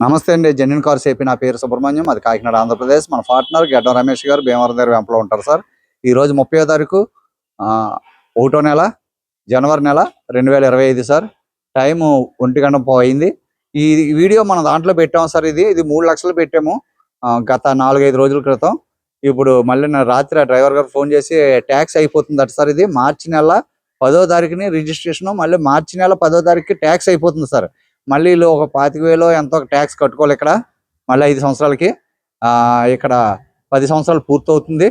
నమస్తే అండి. Genuine cars AP. నా పేరు సుబ్రహ్మణ్యం. అది కాకినాడ, ఆంధ్రప్రదేశ్. మన పార్ట్నర్ గడ్డం రమేష్ గారు భీమవరం దగ్గర వెంపలో ఉంటారు సార్. ఈరోజు 30వ తారీఖు 1వ నెల జనవరి నెల 2025 సార్. టైము 1:00 అయింది. ఈ వీడియో మన దాంట్లో పెట్టాము సార్. ఇది 3 లక్షలు పెట్టాము గత 4-5 రోజుల క్రితం. ఇప్పుడు మళ్ళీ రాత్రి ఆ డ్రైవర్ గారు ఫోన్ చేసి ట్యాక్స్ అయిపోతుందట సార్. ఇది మార్చి నెల 10వ తారీఖుని రిజిస్ట్రేషన్, మళ్ళీ మార్చి నెల 10వ తారీఖుకి ట్యాక్స్ అయిపోతుంది సార్. మళ్ళీ వీళ్ళు ఒక 25,000 ఎంతో ట్యాక్స్ కట్టుకోవాలి ఇక్కడ. మళ్ళీ 5 సంవత్సరాలకి ఇక్కడ 10 సంవత్సరాలు పూర్తవుతుంది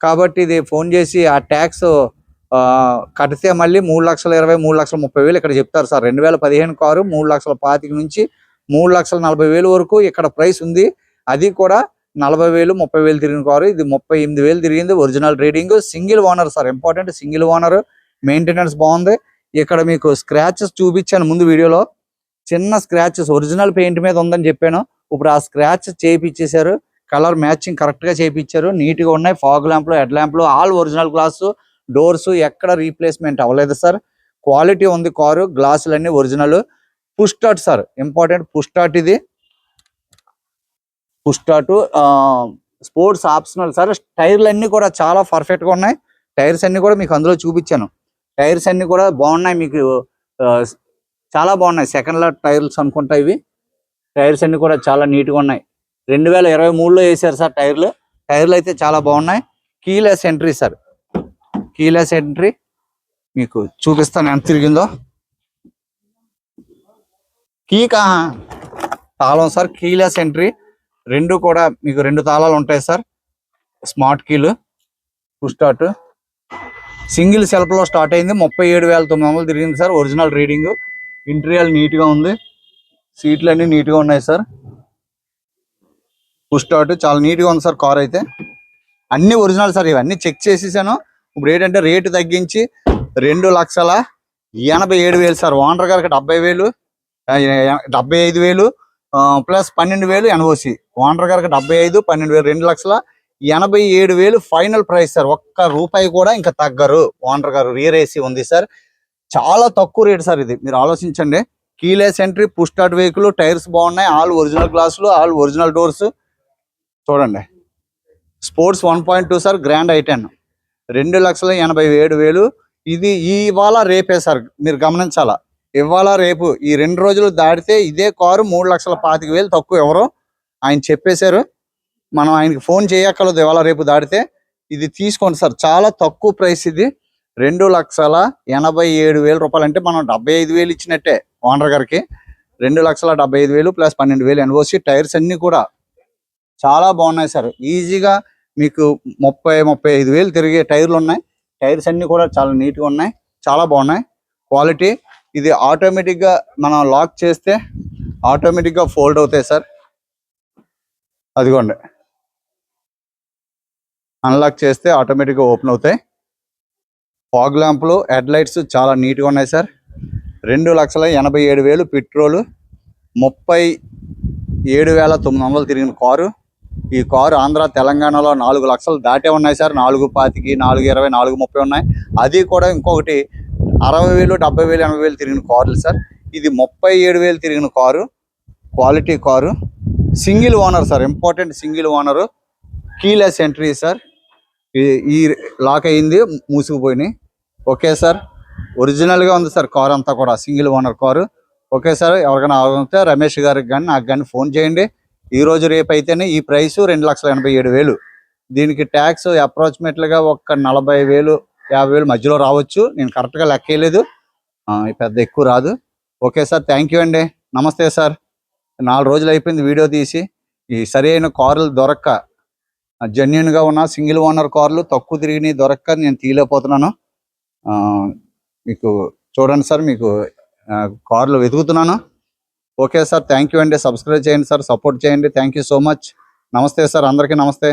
కాబట్టి ఇది ఫోన్ చేసి ఆ ట్యాక్స్ కడితే మళ్ళీ 3,20,000 3,30,000 ఇక్కడ చెప్తారు సార్. 2015 కారు 3,25,000 నుంచి 3,40,000 వరకు ఇక్కడ ప్రైస్ ఉంది. అది కూడా 40,000 30,000 తిరిగిన కారు. ఇది 38,000 తిరిగింది. Original reading, single owner sir. Important, single owner. Maintenance బాగుంది. ఇక్కడ మీకు స్క్రాచెస్ చూపించాను ముందు వీడియోలో. చిన్న స్క్రాచెస్ ఒరిజినల్ పెయింట్ మీద ఉందని చెప్పాను. ఇప్పుడు ఆ స్క్రాచ్ చేయించేశారు. కలర్ మ్యాచింగ్ కరెక్ట్ గా చేయించారు. నీట్ గా ఉన్నాయి. ఫాగ్ ల్యాంప్లు, హెడ్ ల్యాంప్లు ఆల్ ఒరిజినల్ గ్లాస్. డోర్స్ ఎక్కడ రీప్లేస్మెంట్ అవ్వలేదు సార్. క్వాలిటీ ఉంది కారు. గ్లాసులన్నీ original. Push start sir. Important push start. ఇది push start sports optional sir. టైర్లు అన్ని కూడా చాలా పర్ఫెక్ట్ గా ఉన్నాయి. టైర్స్ అన్ని కూడా మీకు అందులో చూపించాను. టైర్స్ అన్ని కూడా బాగున్నాయి. మీకు చాలా బాగున్నాయి. సెకండ్ లాట్ టైర్స్ అనుకుంటా ఇవి. టైర్స్ అన్ని కూడా చాలా నీట్గా ఉన్నాయి. 2023లో వేసారు సార్ టైర్లు. టైర్లు అయితే చాలా బాగున్నాయి. Keyless entry sir. Keyless entry మీకు చూపిస్తాను ఎంత తిరిగిందో. తాళం సార్. Keyless entry. రెండు కూడా మీకు 2 తాళాలు ఉంటాయి సార్. స్మార్ట్ కీలు. Push start. సింగిల్ సెల్ఫ్ లో స్టార్ట్ అయింది. 37,900 తిరిగింది sir. Original reading. Interior neat గా ఉంది. సీట్లు అన్ని నీట్ గా ఉన్నాయి సార్. పుష్ స్టార్ట్ చాలా నీట్ గా ఉంది సార్. కార్ అయితే అన్ని ఒరిజినల్ సార్. ఇవన్నీ చెక్ చేసేసాను. ఇప్పుడు ఏంటంటే రేటు తగ్గించి 2,87,000 సార్. ఓనర్ గారికి 70,000 75,000 ప్లస్ 12,000 ఎన్ఓసి. ఓనర్ గారికి 75 12,000 2,87,000 ఫైనల్ ప్రైస్ సార్. ఒక్క రూపాయి కూడా ఇంకా తగ్గరు. ఓనర్ గారు రియర్ ఏసీ ఉంది సార్. చాలా తక్కువ రేట్ సార్. ఇది మీరు ఆలోచించండి. Keyless entry, push start vehicle, tyres బాగున్నాయి. ఆల్ ఒరిజినల్ గ్లాసులు, ఆల్ ఒరిజినల్ డోర్స్. చూడండి. Sports 1.2 sir. Grand I10 2,87,000. ఇది ఇవాళ రేపే సార్. మీరు గమనించాలా. ఇవాళ రేపు ఈ 2 రోజులు దాటితే ఇదే కారు 3,25,000 తక్కువ. ఎవరో ఆయన చెప్పేశారు. మనం ఆయనకి ఫోన్ చేయక్కర్లేదు. ఇవాళ రేపు దాటితే ఇది తీసుకోండి సార్. చాలా తక్కువ ప్రైస్ ఇది. 2,87,000 రూపాయలు అంటే మనం 75,000 ఇచ్చినట్టే ఓనర్ గారికి. 2,75,000 ప్లస్ 12,000 ఎన్ఓసి. టైర్స్ అన్ని కూడా చాలా బాగున్నాయి సార్. ఈజీగా మీకు 30,000-35,000 తిరిగే టైర్లు ఉన్నాయి. టైర్స్ అన్ని కూడా చాలా నీట్గా ఉన్నాయి. చాలా బాగున్నాయి. క్వాలిటీ. ఇది ఆటోమేటిక్గా మనం లాక్ చేస్తే ఆటోమేటిక్గా ఫోల్డ్ అవుతాయి సార్. అదిగోండి. అన్లాక్ చేస్తే ఆటోమేటిక్గా ఓపెన్ అవుతాయి. ఫాగ్ ల్యాంప్లు, హెడ్ లైట్స్ చాలా నీట్గా ఉన్నాయి సార్. 2,87,000 పెట్రోలు. 37,900 తిరిగిన కారు. ఈ కారు ఆంధ్ర తెలంగాణలో 4 లక్షలు దాటే ఉన్నాయి సార్. 4,25,000 4,20,000 4,30 ఉన్నాయి. అది కూడా ఇంకొకటి 60,000 70,000 80,000 తిరిగిన కార్లు సార్. ఇది 37,000 తిరిగిన car. Quality car. Single owner sir. Important single owner. Keyless entry sir. ఈ లాక్ అయింది, మూసుకుపోయినాయి. Okay sir. ఒరిజినల్గా ఉంది సార్ కారు అంతా కూడా. Single owner car. Okay sir. ఎవరికైనా అవసరం రమేష్ గారికి కానీ నాకు కానీ ఫోన్ చేయండి. ఈ రోజు రేపు అయితేనే ఈ ప్రైస్ 2,87,000. దీనికి ట్యాక్స్ అప్రాక్సిమేట్లుగా ఒక 40,000 50,000 మధ్యలో రావచ్చు. నేను కరెక్ట్గా లెక్కేయలేదు. పెద్ద ఎక్కువ రాదు. Okay sir. థ్యాంక్ యూ అండి. నమస్తే సార్. 4 రోజులు అయిపోయింది వీడియో తీసి. ఈ సరైన కార్లు దొరక్క, జెన్యూన్గా ఉన్న సింగిల్ ఓనర్ కార్లు తక్కువ తిరిగినాయి దొరక్క నేను తీయలేకపోతున్నాను. మీకు చూడండి సార్. మీకు కార్లు వెతుకుతున్నాను. Okay sir. థ్యాంక్ యూ అండి. సబ్స్క్రైబ్ చేయండి సార్. సపోర్ట్ చేయండి. Thank you so much. నమస్తే సార్. అందరికీ నమస్తే.